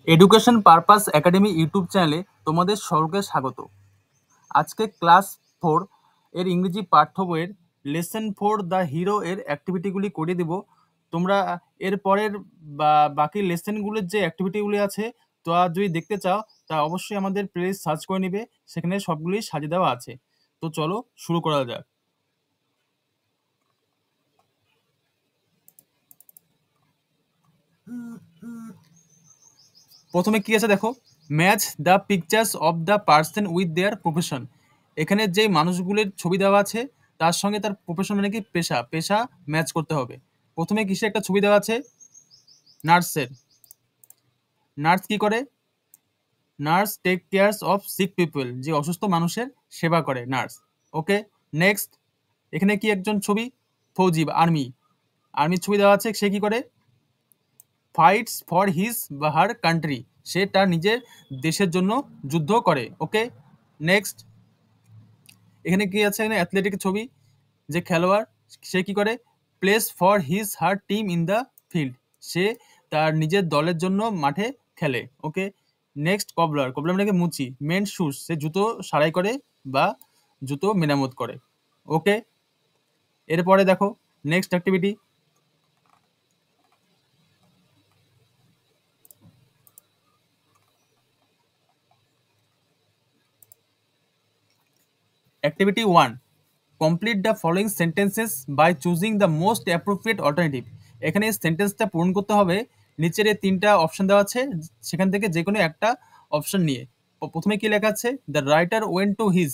Education purpose academy YouTube চ্যানেলে তোমাদের সকলকে স্বাগত। আজকে ক্লাস 4 এর ইংরেজি পাঠ্য বইয়ের লেসন 4 দ্য হিরো এর অ্যাক্টিভিটিগুলি করে দেব। তোমরা এর পরের বাকি লেসনগুলোর যে অ্যাক্টিভিটিগুলি আছে তা যদি দেখতে চাও তা অবশ্যই আমাদের প্লেলিস্ট সার্চ করে নিবে, সেখানে সবগুলি সাজিয়ে দেওয়া আছে। তো চলো শুরু করা যাক। প্রথমে কি আছে দেখো, match the pictures of the person with their profession. এখানে যে মানুষগুলির ছবি দেওয়া আছে তার সঙ্গে তার প্রফেশন মানে কি পেশা পেশা ম্যাচ করতে হবে। প্রথমে কিসে একটা ছবি দেওয়া আছে, নার্সের। নার্স কি করে? Nurse take cares of sick people, যে অসুস্থ মানুষের সেবা করে নার্স। ওকে, নেক্সট এখানে কি একজন ছবি, ফৌজি বা আর্মি। আর্মির ছবি দেওয়া আছে, সে কি করে? ফাইটস ফর হিজ বা হার কান্ট্রি, সে তার নিজের দেশের জন্য যুদ্ধ করে। ওকে, নেক্সট এখানে কি আছে, এখানে অ্যাথলেটিকের ছবি, যে খেলোয়াড় সে কি করে? Plays for his her team in the field, সে তার নিজের দলের জন্য মাঠে খেলে। ওকে, নেক্সট কবলার, কবলার মানে কি মুচি। মেন শুজ, সে জুতো সারাই করে বা জুতো মেরামত করে। ওকে, এরপরে দেখো next activity, activity 1, complete the following sentences by choosing the most appropriate alternative. এখানে সেন্টেন্সটা পূরণ করতে হবে, নিচের এই 3টা অপশন দেওয়া আছে, সেখান থেকে যে কোনো একটা অপশন নিয়ে। প্রথমে কি লেখা আছে, the writer went to his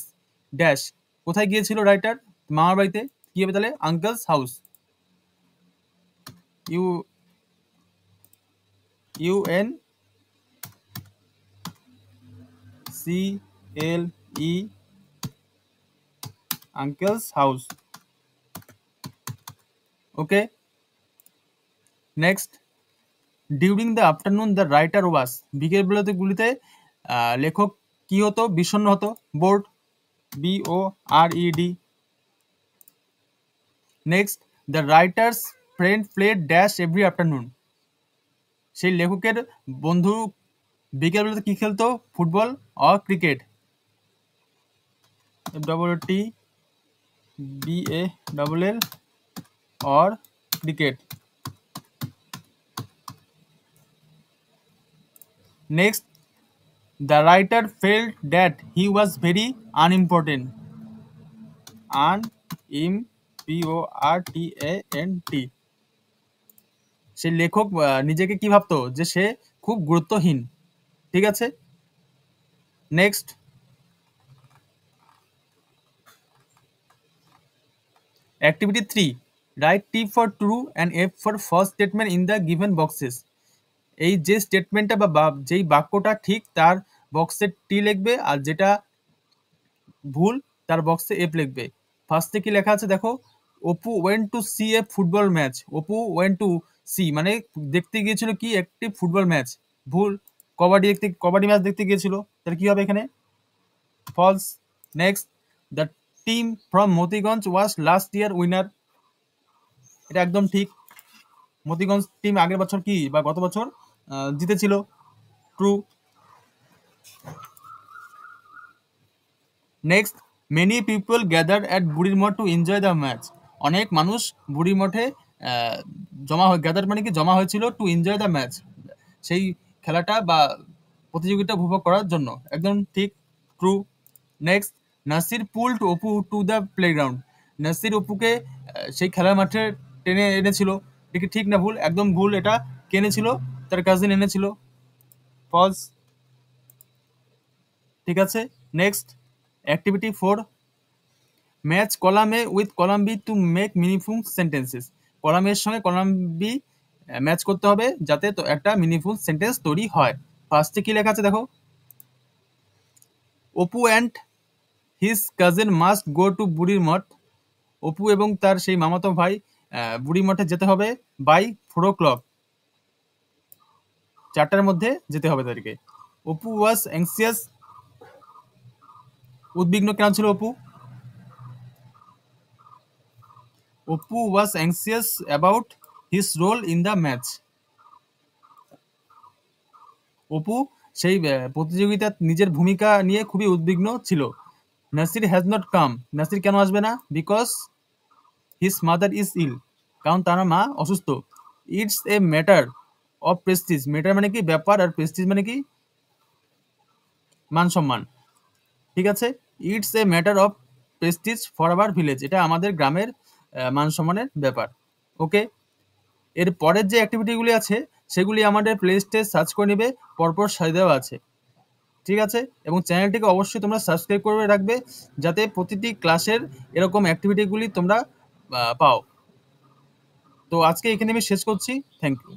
dash, কোথায় গিয়েছিল রাইটার? মামার বাড়িতে। কি হবে তাহলে? Uncle's house. U U N C L E, uncle's house. Okay, next during the afternoon the writer was, বিকেল বেলাতে লেখক কি হতো? বিষণ্ণ হতো। Bored, BORED। Next the writer's friend played dash every afternoon, সেই লেখকের বন্ধু বিকেল বেলাতে কি খেলতো? Football or cricket. FWTBALL or cricket. Next the writer felt that he was very unimportant. IMPORTANT, সে লেখক নিজেকে কি ভাবতো? যে সে খুব গুরুত্বহীন। ঠিক আছে, next activity 3, write T for true and F for false statement in the given boxes. এই যে স্টেটমেন্টটা বা যেই বাক্যটা ঠিক তার বক্সে টি লিখবে, আর যেটা ভুল তার বক্সে এফ লিখবে। ফার্স্টে কি লেখা আছে দেখো, Apu went to see a football match. Apu went to see মানে দেখতে গিয়েছিল কি? একটি ফুটবল ম্যাচ। ভুল, কবাডি ম্যাচ দেখতে গিয়েছিল। তাহলে কি হবে এখানে? False. Next the team from Motiganj was last year winner, এটা একদম ঠিক। মতিগঞ্জ টিম আগের বছর কি বা গত বছর জিতেছিল। True. Next many people gather at বুড়ির মঠ টু এনজয় দ্য ম্যাচ, অনেক মানুষ বুড়ির মঠে গ্যাদার মানে কি জমা হয়েছিল, টু এনজয় দ্য ম্যাচ, সেই খেলাটা বা প্রতিযোগিতা উপভোগ করার জন্য। একদম ঠিক, true. Next Nasir pulled Apu to the playground, Nasir অপুকে সেই খেলার মাঠে টেনে এনেছিল। এটা কি ঠিক না ভুল? একদম ভুল, এটা কে এনেছিল? তার কাজিন এনেছিল। ফলস। ঠিক আছে, next activity 4, match column A with column B to make meaningful sentences. কলামের সঙ্গে কলাম বি ম্যাচ করতে হবে যাতে তো একটা মিনিংফুল সেন্টেন্স তৈরি হয়। ফার্স্টে কি লেখা আছে দেখো, Apu and his cousin must go to বুড়ির মঠ। অপু এবং তার সেই মামাতো ভাই বুড়ি মঠে যেতে হবে বাই 4 o'clock, 4টার মধ্যে যেতে হবে তাদেরকে। অপু ওয়াজ অ্যাংসিয়াস, উদ্বিগ্ন কেন ছিল Apu? Apu was anxious about his role in the match. Apu সেই প্রতিযোগিতার নিজের ভূমিকা নিয়ে খুবই উদ্বিগ্ন ছিল। Nasir has not come, Nasir কেন আসবে না? Because his mother is ill, কারণ তার মা অসুস্থ। It's a matter of prestige, matter মানে কি ব্যাপার, আর প্রেস্টিজ মানে কি মান সম্মান। ঠিক আছে, it's a matter of Prestige for our village, এটা আমাদের গ্রামের মান সম্মানের ব্যাপার। ওকে, এর পরের যে অ্যাক্টিভিটিগুলি আছে সেগুলি আমাদের প্লে লিস্টে সার্চ করে নেবে, পরপর সাজিয়ে দেওয়া আছে। ঠিক আছে, এবং চ্যানেলটিকে অবশ্যই তোমরা সাবস্ক্রাইব করে রাখবে যাতে প্রতিটি ক্লাসের এরকম অ্যাক্টিভিটিগুলি তোমরা পাও। তো আজকে এখানে আমি শেষ করছি। Thank you.